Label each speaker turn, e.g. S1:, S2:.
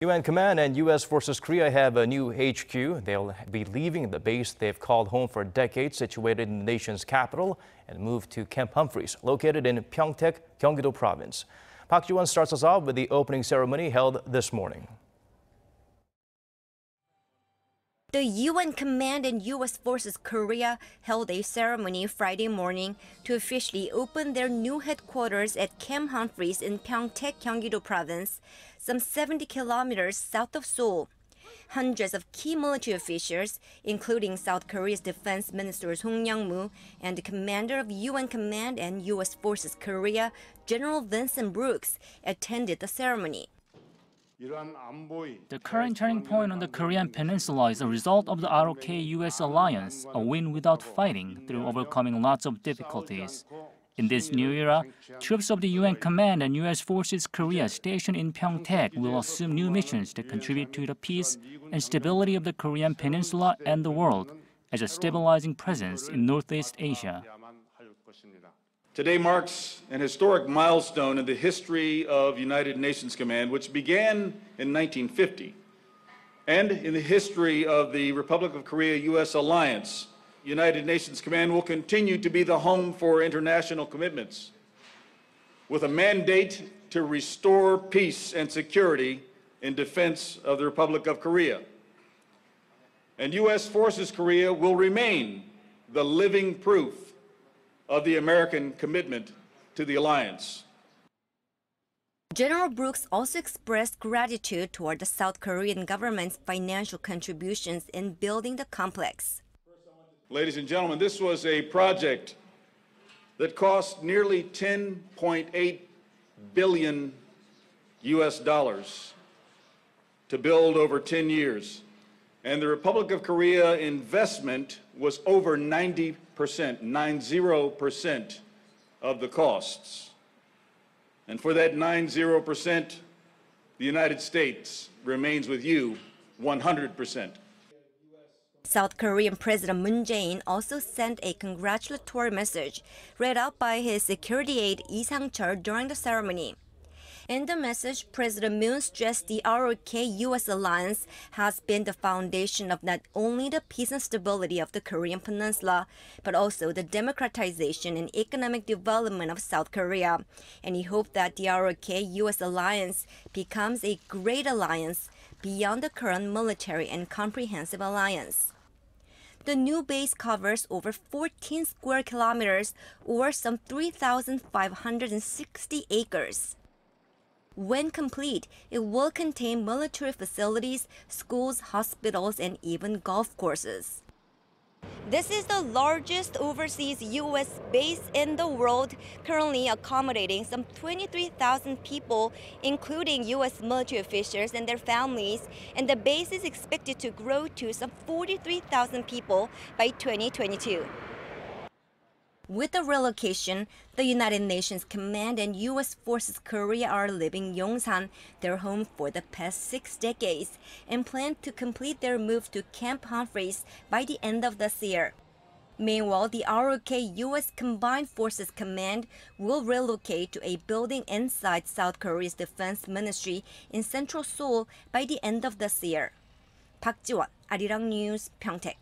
S1: UN Command and U.S. Forces Korea have a new HQ. They'll be leaving the base they've called home for decades, situated in the nation's capital, and move to Camp Humphreys, located in Pyeongtaek, Gyeonggi-do Province. Park Ji-won starts us off with the opening ceremony held this morning.
S2: The UN Command and U.S. Forces Korea held a ceremony Friday morning to officially open their new headquarters at Camp Humphreys in Pyeongtaek, Gyeonggi-do Province, some 70 kilometers south of Seoul. Hundreds of key military officials, including South Korea's Defense Minister Song Young-moo and the commander of UN Command and U.S. Forces Korea, General Vincent Brooks, attended the ceremony.
S3: The current turning point on the Korean Peninsula is a result of the ROK-US alliance, a win without fighting through overcoming lots of difficulties. In this new era, troops of the UN Command and U.S. Forces Korea stationed in Pyeongtaek will assume new missions to contribute to the peace and stability of the Korean Peninsula and the world as a stabilizing presence in Northeast Asia.
S4: Today marks an historic milestone in the history of United Nations Command, which began in 1950, and in the history of the Republic of Korea-U.S. alliance. United Nations Command will continue to be the home for international commitments, with a mandate to restore peace and security in defense of the Republic of Korea. And U.S. Forces Korea will remain the living proof of the American commitment to the alliance.
S2: General Brooks also expressed gratitude toward the South Korean government's financial contributions in building the complex.
S4: Ladies and gentlemen, this was a project that cost nearly $10.8 billion to build over 10 years. And the Republic of Korea investment was over 90% of the costs. And for that 90%, the United States remains with you 100%.
S2: South Korean President Moon Jae-in also sent a congratulatory message read out by his security aide Lee Sang-chul during the ceremony. In the message, President Moon stressed the ROK-US alliance has been the foundation of not only the peace and stability of the Korean Peninsula, but also the democratization and economic development of South Korea. And he hoped that the ROK-US alliance becomes a great alliance beyond the current military and comprehensive alliance. The new base covers over 14 square kilometers, or some 3,560 acres. When complete, it will contain military facilities, schools, hospitals, and even golf courses. This is the largest overseas U.S. base in the world, currently accommodating some 23,000 people, including U.S. military officials and their families, and the base is expected to grow to some 43,000 people by 2022. With the relocation, the United Nations Command and U.S. Forces Korea are leaving Yongsan, their home for the past 6 decades, and plan to complete their move to Camp Humphreys by the end of this year. Meanwhile, the ROK-US Combined Forces Command will relocate to a building inside South Korea's Defense Ministry in central Seoul by the end of this year. Park Ji-won, Arirang News, Pyeongtaek.